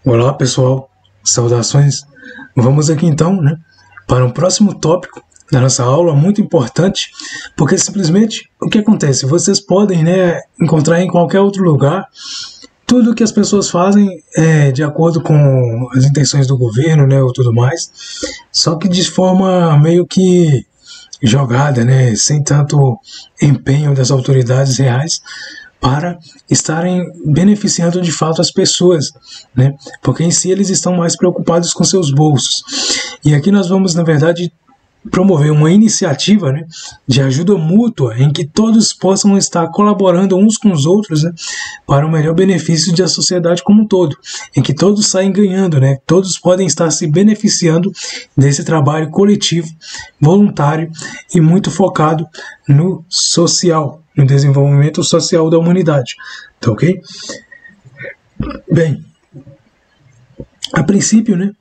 Olá pessoal, saudações. Vamos aqui então, para um próximo tópico da nossa aula, muito importante, porque simplesmente o que acontece? Vocês podem encontrar em qualquer outro lugar tudo que as pessoas fazem de acordo com as intenções do governo, ou tudo mais, só que de forma meio que jogada, sem tanto empenho das autoridades reais para estarem beneficiando de fato as pessoas, porque em si eles estão mais preocupados com seus bolsos. E aqui nós vamos, na verdade, promover uma iniciativa de ajuda mútua em que todos possam estar colaborando uns com os outros para o melhor benefício da sociedade como um todo, em que todos saem ganhando, todos podem estar se beneficiando desse trabalho coletivo, voluntário e muito focado no social, no desenvolvimento social da humanidade, tá ok? Bem, a princípio,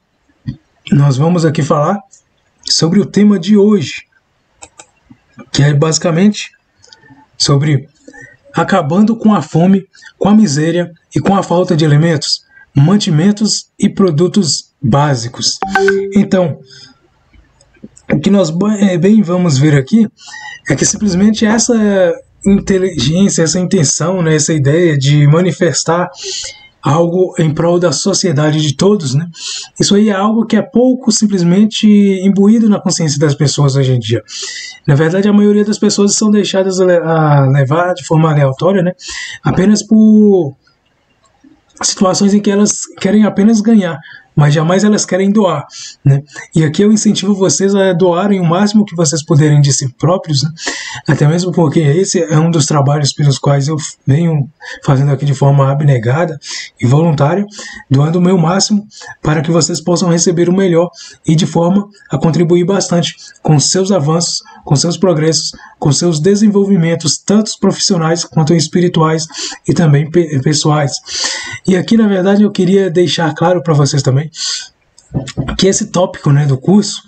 nós vamos aqui falar sobre o tema de hoje, que é basicamente sobre acabando com a fome, com a miséria e com a falta de alimentos, mantimentos e produtos básicos. Então, o que nós bem vamos ver aqui é que simplesmente essa inteligência, essa intenção, essa ideia de manifestar algo em prol da sociedade de todos, isso aí é algo que é pouco simplesmente imbuído na consciência das pessoas hoje em dia. Na verdade, a maioria das pessoas são deixadas a levar de forma aleatória, apenas por situações em que elas querem apenas ganhar, mas jamais elas querem doar, E aqui eu incentivo vocês a doarem o máximo que vocês puderem de si próprios, até mesmo porque esse é um dos trabalhos pelos quais eu venho fazendo aqui de forma abnegada e voluntária, doando o meu máximo para que vocês possam receber o melhor e de forma a contribuir bastante com seus avanços, com seus progressos, com seus desenvolvimentos, tanto profissionais quanto espirituais e também pessoais. E aqui, na verdade, eu queria deixar claro para vocês também que esse tópico do curso,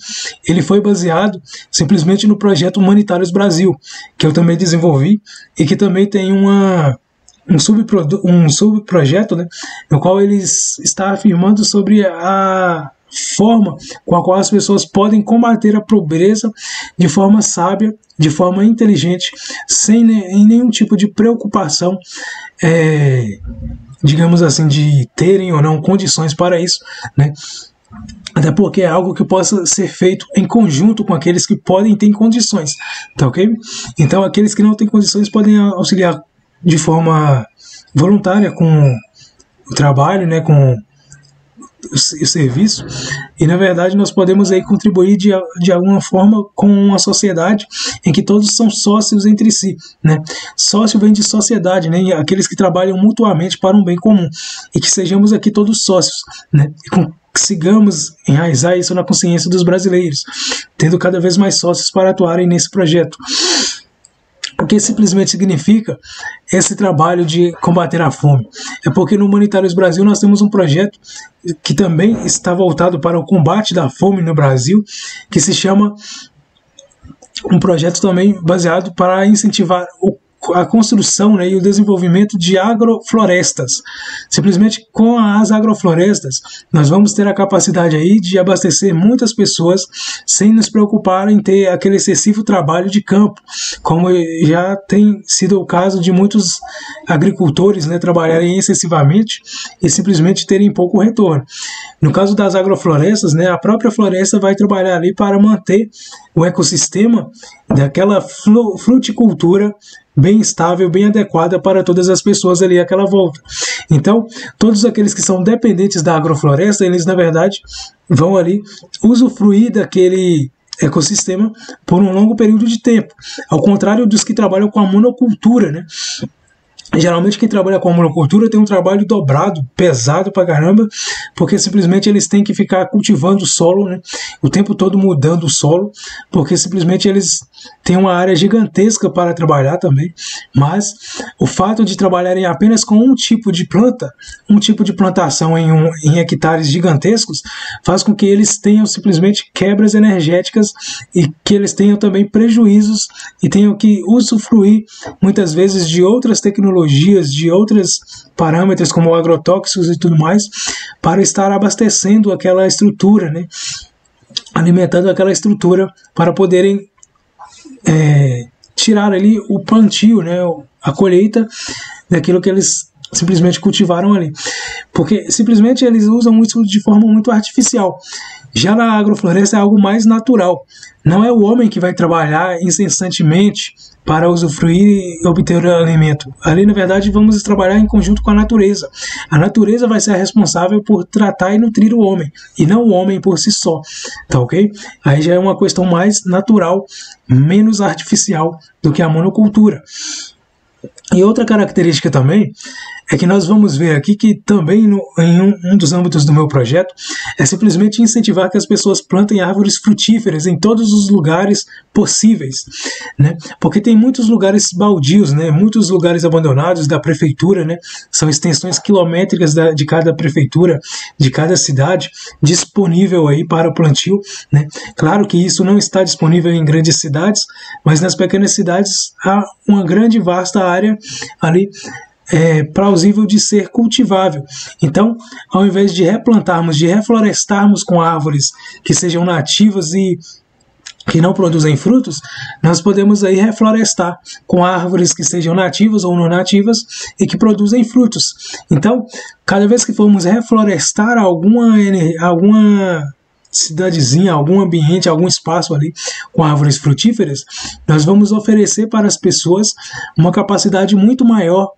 ele foi baseado simplesmente no projeto Humanitários Brasil, que eu também desenvolvi e que também tem um subprojeto, no qual ele está afirmando sobre a forma com a qual as pessoas podem combater a pobreza de forma sábia, de forma inteligente, sem nenhum tipo de preocupação, digamos assim, de terem ou não condições para isso, até porque é algo que possa ser feito em conjunto com aqueles que podem ter condições, tá ok? Então aqueles que não têm condições podem auxiliar de forma voluntária com o trabalho, com o serviço, e na verdade nós podemos aí contribuir de alguma forma com uma sociedade em que todos são sócios entre si, Sócio vem de sociedade, e aqueles que trabalham mutuamente para um bem comum, e que sejamos aqui todos sócios, e consigamos enraizar isso na consciência dos brasileiros, tendo cada vez mais sócios para atuarem nesse projeto. O que simplesmente significa esse trabalho de combater a fome? É porque no Humanitários Brasil nós temos um projeto que também está voltado para o combate da fome no Brasil, que se chama um projeto também baseado para incentivar a construção e o desenvolvimento de agroflorestas. Simplesmente com as agroflorestas nós vamos ter a capacidade aí de abastecer muitas pessoas sem nos preocupar em ter aquele excessivo trabalho de campo, como já tem sido o caso de muitos agricultores trabalharem excessivamente e simplesmente terem pouco retorno. No caso das agroflorestas, a própria floresta vai trabalhar ali para manter o ecossistema daquela fruticultura bem estável, bem adequada para todas as pessoas ali àquela volta. Então, todos aqueles que são dependentes da agrofloresta, eles na verdade vão ali usufruir daquele ecossistema por um longo período de tempo, ao contrário dos que trabalham com a monocultura, Geralmente quem trabalha com a monocultura tem um trabalho dobrado, pesado pra caramba, porque simplesmente eles têm que ficar cultivando o solo, o tempo todo mudando o solo, porque simplesmente eles têm uma área gigantesca para trabalhar também, mas o fato de trabalharem apenas com um tipo de planta, um tipo de plantação em hectares gigantescos, faz com que eles tenham simplesmente quebras energéticas e que eles tenham também prejuízos e tenham que usufruir muitas vezes de outras tecnologias tecnologias, de outros parâmetros como agrotóxicos e tudo mais, para estar abastecendo aquela estrutura, né? Alimentando aquela estrutura para poderem tirar ali o plantio, né? A colheita daquilo que eles simplesmente cultivaram ali, porque simplesmente eles usam isso de forma muito artificial. Já na agrofloresta é algo mais natural. Não é o homem que vai trabalhar incessantemente para usufruir e obter o alimento. Ali, na verdade, vamos trabalhar em conjunto com a natureza. A natureza vai ser a responsável por tratar e nutrir o homem, e não o homem por si só. Tá ok? Aí já é uma questão mais natural, menos artificial do que a monocultura. E outra característica também é que nós vamos ver aqui que também em um dos âmbitos do meu projeto é simplesmente incentivar que as pessoas plantem árvores frutíferas em todos os lugares possíveis, né? Porque tem muitos lugares baldios, né? Muitos lugares abandonados da prefeitura, né? São extensões quilométricas de cada prefeitura, de cada cidade, disponível aí para o plantio, né? Claro que isso não está disponível em grandes cidades, mas nas pequenas cidades há uma grande vasta área ali plausível de ser cultivável. Então, ao invés de replantarmos, de reflorestarmos com árvores que sejam nativas e que não produzem frutos, nós podemos aí reflorestar com árvores que sejam nativas ou não nativas e que produzem frutos. Então, cada vez que formos reflorestar alguma cidadezinha, algum ambiente, algum espaço ali com árvores frutíferas, nós vamos oferecer para as pessoas uma capacidade muito maior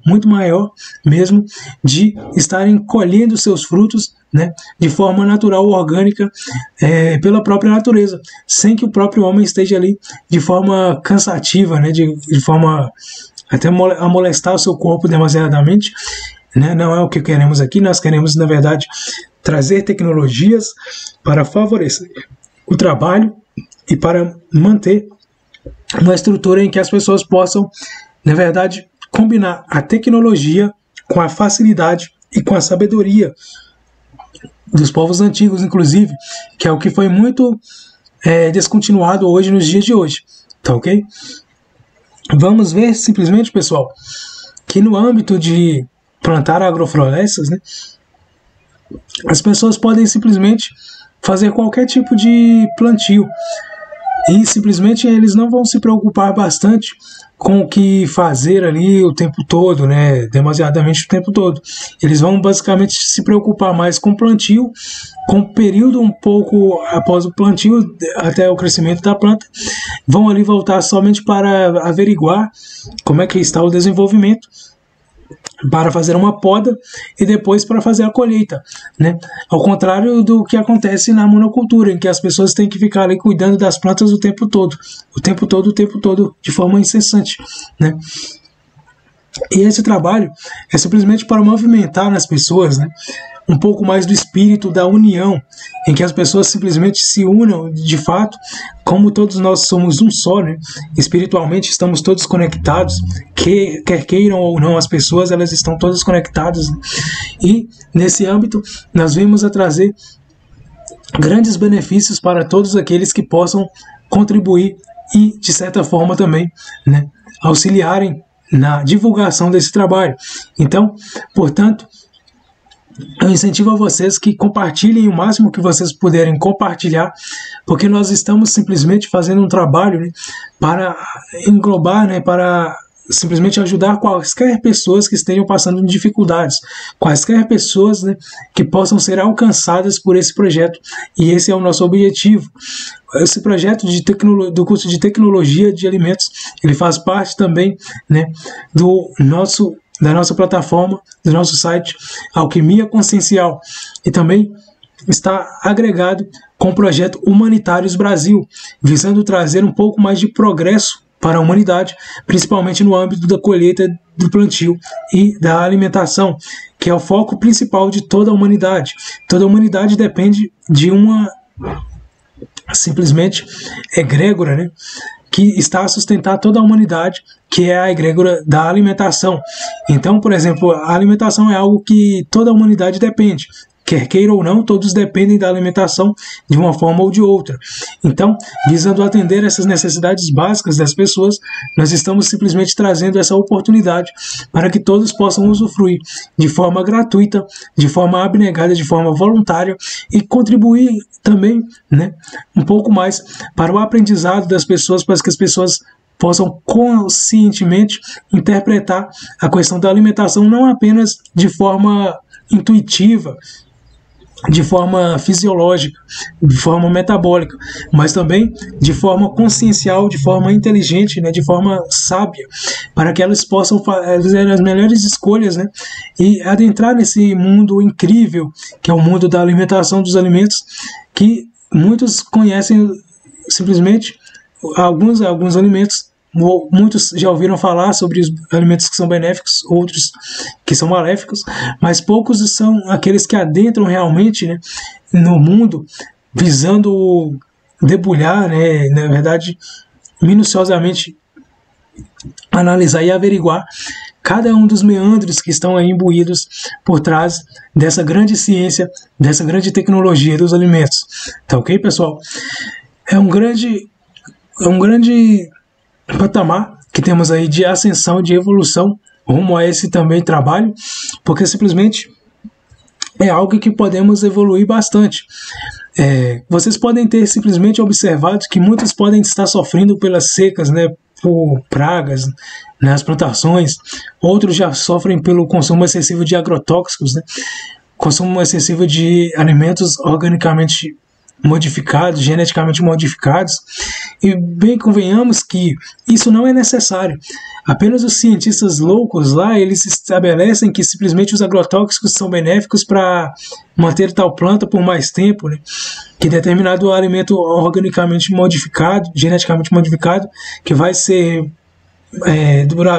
mesmo, de estarem colhendo seus frutos, né, de forma natural, orgânica, pela própria natureza, sem que o próprio homem esteja ali de forma cansativa, né, de forma até a molestar o seu corpo demasiadamente, né? Não é o que queremos aqui. Nós queremos, na verdade, trazer tecnologias para favorecer o trabalho e para manter uma estrutura em que as pessoas possam, na verdade, combinar a tecnologia com a facilidade e com a sabedoria dos povos antigos, inclusive, que é o que foi muito descontinuado hoje, nos dias de hoje. Tá ok? Vamos ver simplesmente, pessoal, que no âmbito de plantar agroflorestas, né, as pessoas podem simplesmente fazer qualquer tipo de plantio e simplesmente eles não vão se preocupar bastante com o que fazer ali o tempo todo, né, demasiadamente o tempo todo. Eles vão basicamente se preocupar mais com o plantio, com o período um pouco após o plantio, até o crescimento da planta, vão ali voltar somente para averiguar como é que está o desenvolvimento, para fazer uma poda e depois para fazer a colheita, né? Ao contrário do que acontece na monocultura, em que as pessoas têm que ficar ali cuidando das plantas o tempo todo, de forma incessante, né? E esse trabalho é simplesmente para movimentar nas pessoas, né, um pouco mais do espírito da união, em que as pessoas simplesmente se unam de fato, como todos nós somos um só, né? Espiritualmente estamos todos conectados, quer queiram ou não as pessoas, elas estão todas conectadas, né? E nesse âmbito nós vimos a trazer grandes benefícios para todos aqueles que possam contribuir e, de certa forma, também, né, auxiliarem na divulgação desse trabalho. Então, portanto, eu incentivo a vocês que compartilhem o máximo que vocês puderem compartilhar, porque nós estamos simplesmente fazendo um trabalho, né, para englobar, né, para simplesmente ajudar quaisquer pessoas que estejam passando dificuldades, quaisquer pessoas, né, que possam ser alcançadas por esse projeto, e esse é o nosso objetivo. Esse projeto do curso de Tecnologia de Alimentos, ele faz parte também, né, da nossa plataforma, do nosso site Alquimia Consciencial, e também está agregado com o projeto Humanitários Brasil, visando trazer um pouco mais de progresso para a humanidade, principalmente no âmbito da colheita, do plantio e da alimentação, que é o foco principal de toda a humanidade. Toda a humanidade depende de uma simplesmente egrégora, né, que está a sustentar toda a humanidade, que é a egrégora da alimentação. Então, por exemplo, a alimentação é algo que toda a humanidade depende, quer queira ou não, todos dependem da alimentação de uma forma ou de outra. Então, visando atender essas necessidades básicas das pessoas, nós estamos simplesmente trazendo essa oportunidade para que todos possam usufruir de forma gratuita, de forma abnegada, de forma voluntária e contribuir também, né, um pouco mais para o aprendizado das pessoas, para que as pessoas possam conscientemente interpretar a questão da alimentação não apenas de forma intuitiva, de forma fisiológica, de forma metabólica, mas também de forma consciencial, de forma inteligente, né, de forma sábia, para que elas possam fazer as melhores escolhas, né, e adentrar nesse mundo incrível que é o mundo da alimentação, dos alimentos, que muitos conhecem simplesmente alguns alimentos. Muitos já ouviram falar sobre os alimentos que são benéficos, outros que são maléficos, mas poucos são aqueles que adentram realmente, né, no mundo, visando debulhar, né, na verdade, minuciosamente analisar e averiguar cada um dos meandros que estão aí imbuídos por trás dessa grande ciência, dessa grande tecnologia dos alimentos. Tá ok, pessoal? É um grande patamar que temos aí de ascensão, de evolução rumo a esse também trabalho, porque simplesmente é algo que podemos evoluir bastante. Vocês podem ter simplesmente observado que muitos podem estar sofrendo pelas secas, né, por pragas nas plantações, outros já sofrem pelo consumo excessivo de agrotóxicos, né, consumo excessivo de alimentos organicamente modificados, geneticamente modificados, e bem convenhamos que isso não é necessário. Apenas os cientistas loucos lá, eles estabelecem que simplesmente os agrotóxicos são benéficos para manter tal planta por mais tempo, né? Que determinado alimento organicamente modificado, geneticamente modificado, que vai ser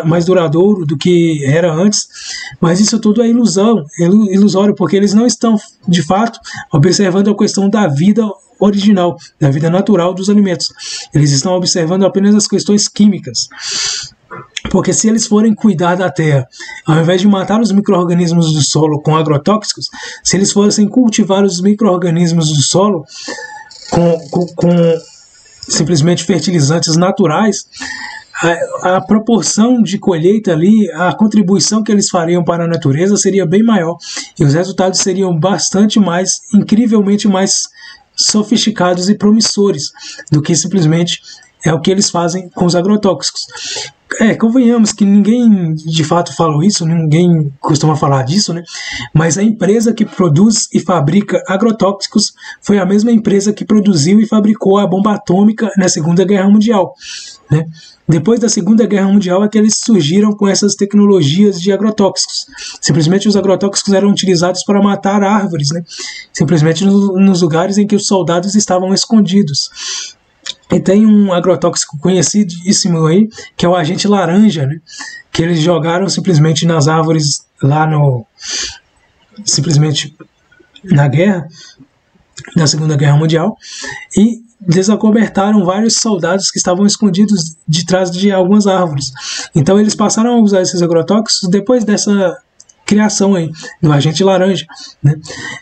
mais duradouro do que era antes, mas isso tudo é ilusório, porque eles não estão de fato observando a questão da vida original, da vida natural dos alimentos. Eles estão observando apenas as questões químicas. Porque se eles forem cuidar da terra, ao invés de matar os micro-organismos do solo com agrotóxicos, se eles fossem cultivar os micro-organismos do solo com simplesmente fertilizantes naturais, a proporção de colheita ali, a contribuição que eles fariam para a natureza seria bem maior e os resultados seriam bastante mais, incrivelmente mais sofisticados e promissores do que simplesmente é o que eles fazem com os agrotóxicos. Convenhamos que ninguém de fato falou isso, ninguém costuma falar disso, né? Mas a empresa que produz e fabrica agrotóxicos foi a mesma empresa que produziu e fabricou a bomba atômica na Segunda Guerra Mundial, né? Depois da Segunda Guerra Mundial é que eles surgiram com essas tecnologias de agrotóxicos. Simplesmente os agrotóxicos eram utilizados para matar árvores, né? Simplesmente nos lugares em que os soldados estavam escondidos. E tem um agrotóxico conhecidíssimo aí, que é o agente laranja, né? Que eles jogaram simplesmente nas árvores lá simplesmente na guerra, na Segunda Guerra Mundial, e desacobertaram vários soldados que estavam escondidos de trás de algumas árvores. Então eles passaram a usar esses agrotóxicos depois dessa criação aí do agente laranja, né?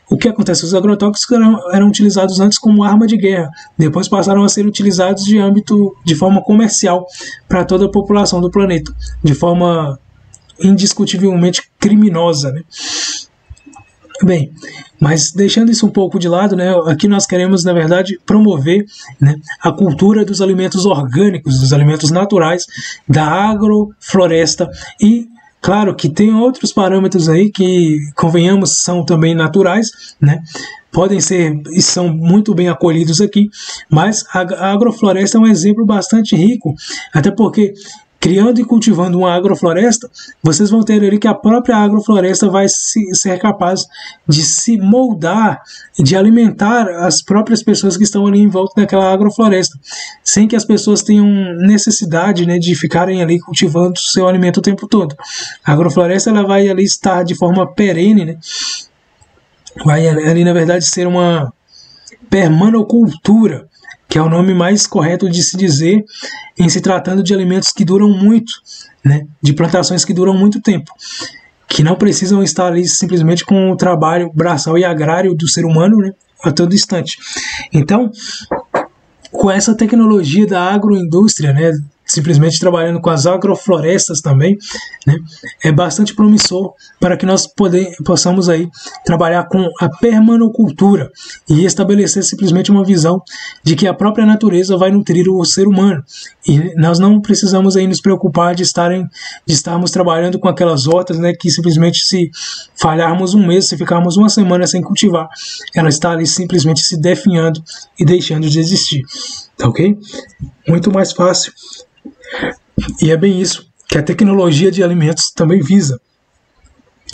O que acontece? Os agrotóxicos eram utilizados antes como arma de guerra, depois passaram a ser utilizados de forma comercial para toda a população do planeta, de forma indiscutivelmente criminosa, né? Bem, mas deixando isso um pouco de lado, né, aqui nós queremos, na verdade, promover, né, a cultura dos alimentos orgânicos, dos alimentos naturais, da agrofloresta e claro que tem outros parâmetros aí que, convenhamos, são também naturais, né? Podem ser e são muito bem acolhidos aqui, mas a agrofloresta é um exemplo bastante rico, até porque criando e cultivando uma agrofloresta, vocês vão ter ali que a própria agrofloresta vai ser capaz de se moldar e de alimentar as próprias pessoas que estão ali em volta daquela agrofloresta, sem que as pessoas tenham necessidade, né, de ficarem ali cultivando o seu alimento o tempo todo. A agrofloresta ela vai ali estar de forma perene, né? Vai ali na verdade ser uma permanocultura, que é o nome mais correto de se dizer em se tratando de alimentos que duram muito, né, de plantações que duram muito tempo, que não precisam estar ali simplesmente com o trabalho braçal e agrário do ser humano, né, a todo instante. Então, com essa tecnologia da agroindústria, né, simplesmente trabalhando com as agroflorestas também, né, é bastante promissor para que nós possamos aí trabalhar com a permanocultura e estabelecer simplesmente uma visão de que a própria natureza vai nutrir o ser humano, e nós não precisamos aí nos preocupar de estarmos trabalhando com aquelas hortas, né, que simplesmente se falharmos um mês, se ficarmos uma semana sem cultivar, ela está ali simplesmente se definhando e deixando de existir, tá ok? Muito mais fácil. E é bem isso que a tecnologia de alimentos também visa: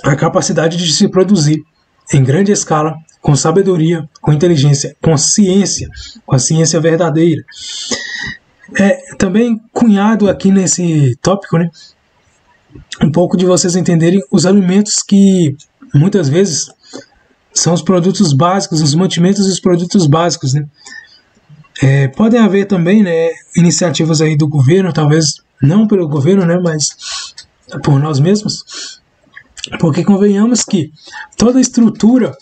a capacidade de se produzir em grande escala, com sabedoria, com inteligência, com a ciência verdadeira. Também cunhado aqui nesse tópico, né, um pouco de vocês entenderem os alimentos que muitas vezes são os produtos básicos, os mantimentos e os produtos básicos, né? Podem haver também, né, iniciativas aí do governo, talvez não pelo governo, né, mas por nós mesmos, porque convenhamos que toda estrutura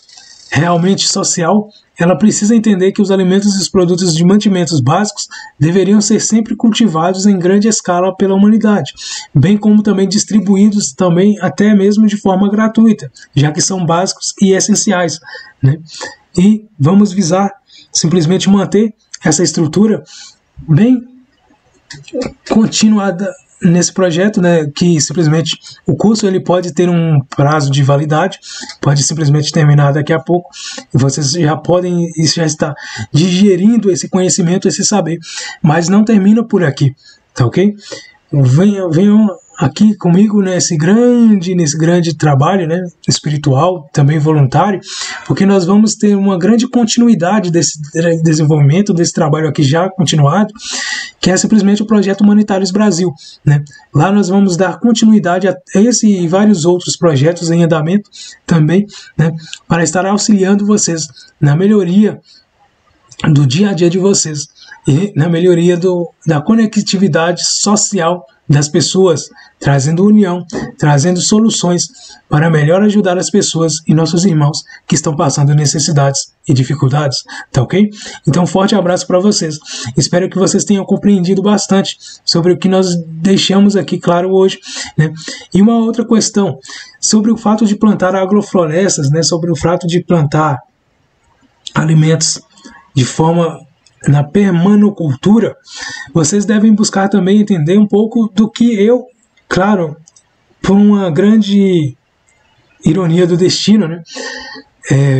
realmente social, ela precisa entender que os alimentos e os produtos de mantimentos básicos deveriam ser sempre cultivados em grande escala pela humanidade, bem como também distribuídos também até mesmo de forma gratuita, já que são básicos e essenciais, né? E vamos visar simplesmente manter essa estrutura bem continuada nesse projeto, né, que simplesmente o curso ele pode ter um prazo de validade, pode simplesmente terminar daqui a pouco, e vocês já podem já estar digerindo esse conhecimento, esse saber, mas não termina por aqui, tá ok? Venham aqui comigo nesse grande trabalho, né, espiritual, também voluntário, porque nós vamos ter uma grande continuidade desse desenvolvimento, desse trabalho aqui já continuado, que é simplesmente o Projeto Humanitários Brasil, né? Lá nós vamos dar continuidade a esse e vários outros projetos em andamento também, né, para estar auxiliando vocês na melhoria do dia a dia de vocês e na melhoria da conectividade social das pessoas, trazendo união, trazendo soluções para melhor ajudar as pessoas e nossos irmãos que estão passando necessidades e dificuldades, tá ok? Então, um forte abraço para vocês. Espero que vocês tenham compreendido bastante sobre o que nós deixamos aqui claro hoje, né? E uma outra questão, sobre o fato de plantar agroflorestas, né? Sobre o fato de plantar alimentos de forma na permanocultura, vocês devem buscar também entender um pouco do que eu, claro, por uma grande ironia do destino, né,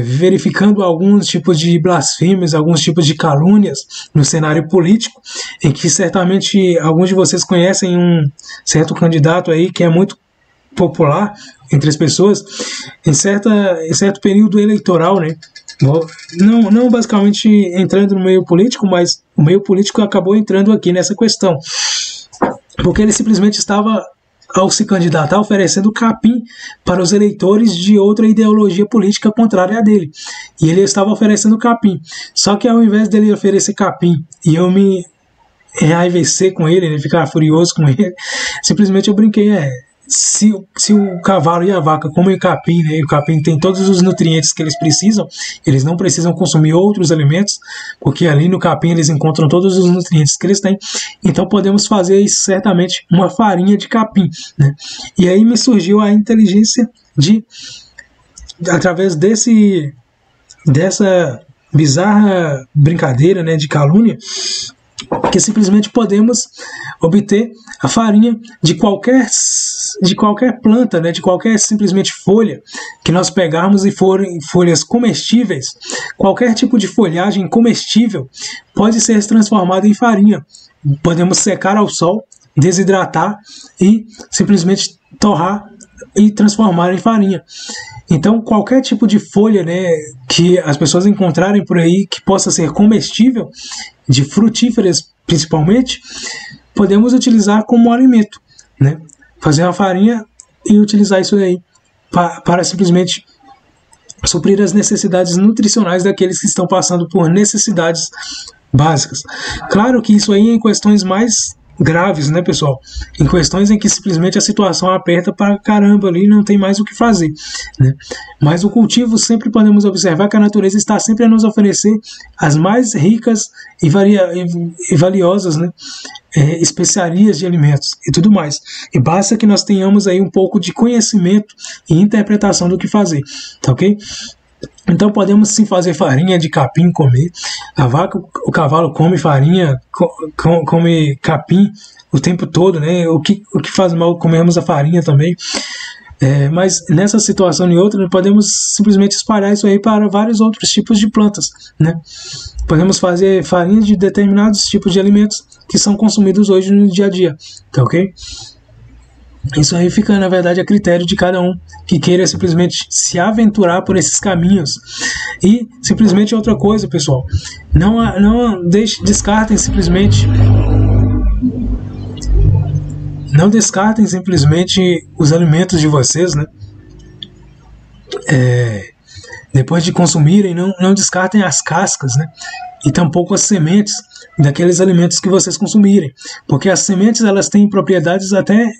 verificando alguns tipos de blasfêmias, alguns tipos de calúnias no cenário político, em que certamente alguns de vocês conhecem um certo candidato aí que é muito popular entre as pessoas, em certo período eleitoral, né? Não basicamente entrando no meio político, mas o meio político acabou entrando aqui nessa questão, porque ele simplesmente estava, ao se candidatar, oferecendo capim para os eleitores de outra ideologia política contrária a dele, e ele estava oferecendo capim, só que ao invés dele oferecer capim e eu me enraivecer com ele ficar furioso com ele, simplesmente eu brinquei, se o cavalo e a vaca comem capim, né, e o capim tem todos os nutrientes que eles precisam, eles não precisam consumir outros alimentos, porque ali no capim eles encontram todos os nutrientes que eles têm, então podemos fazer certamente uma farinha de capim, né? E aí me surgiu a inteligência de, através dessa bizarra brincadeira, né, de calúnia, que simplesmente podemos obter a farinha de qualquer planta, né, de qualquer simplesmente folha que nós pegarmos e forem folhas comestíveis, qualquer tipo de folhagem comestível pode ser transformada em farinha. Podemos secar ao sol, desidratar e simplesmente torrar e transformar em farinha. Então, qualquer tipo de folha, né, que as pessoas encontrarem por aí que possa ser comestível, de frutíferas principalmente, podemos utilizar como alimento, né? Fazer uma farinha e utilizar isso aí para simplesmente suprir as necessidades nutricionais daqueles que estão passando por necessidades básicas. Claro que isso aí em questões mais graves, né, pessoal? Em questões em que simplesmente a situação aperta para caramba ali, não tem mais o que fazer, né? Mas o cultivo, sempre podemos observar que a natureza está sempre a nos oferecer as mais ricas e valiosas, né, especiarias de alimentos e tudo mais. E basta que nós tenhamos aí um pouco de conhecimento e interpretação do que fazer, tá ok? Então podemos sim fazer farinha de capim, comer. A vaca, o cavalo come farinha, come capim o tempo todo, né? O que faz mal comermos a farinha também. Mas nessa situação e outra, podemos simplesmente espalhar isso aí para vários outros tipos de plantas, né? Podemos fazer farinha de determinados tipos de alimentos que são consumidos hoje no dia a dia, tá ok? Isso aí fica, na verdade, a critério de cada um que queira simplesmente se aventurar por esses caminhos. E simplesmente outra coisa, pessoal, descartem simplesmente os alimentos de vocês, né? Depois de consumirem, não descartem as cascas, né? E tampouco as sementes daqueles alimentos que vocês consumirem, porque as sementes, elas têm propriedades até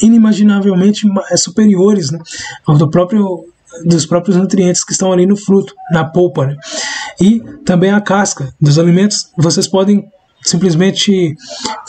inimaginavelmente superiores, né, dos próprios nutrientes que estão ali no fruto, na polpa, né? E também a casca dos alimentos, vocês podem simplesmente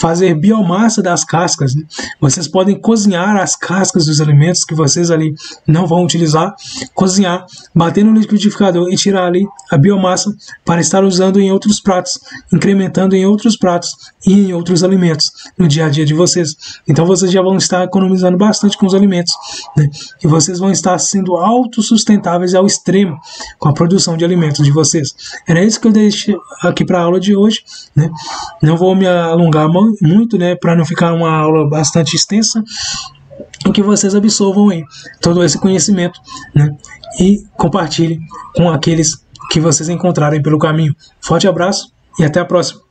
fazer biomassa das cascas, né? Vocês podem cozinhar as cascas dos alimentos que vocês ali não vão utilizar, cozinhar, bater no liquidificador e tirar ali a biomassa para estar usando em outros pratos, incrementando em outros pratos e em outros alimentos no dia a dia de vocês. Então vocês já vão estar economizando bastante com os alimentos, né? E vocês vão estar sendo autossustentáveis ao extremo com a produção de alimentos de vocês. Era isso que eu deixei aqui para a aula de hoje, né? Não vou me alongar muito, né, para não ficar uma aula bastante extensa, em que vocês absorvam aí todo esse conhecimento, né, e compartilhem com aqueles que vocês encontrarem pelo caminho. Forte abraço e até a próxima.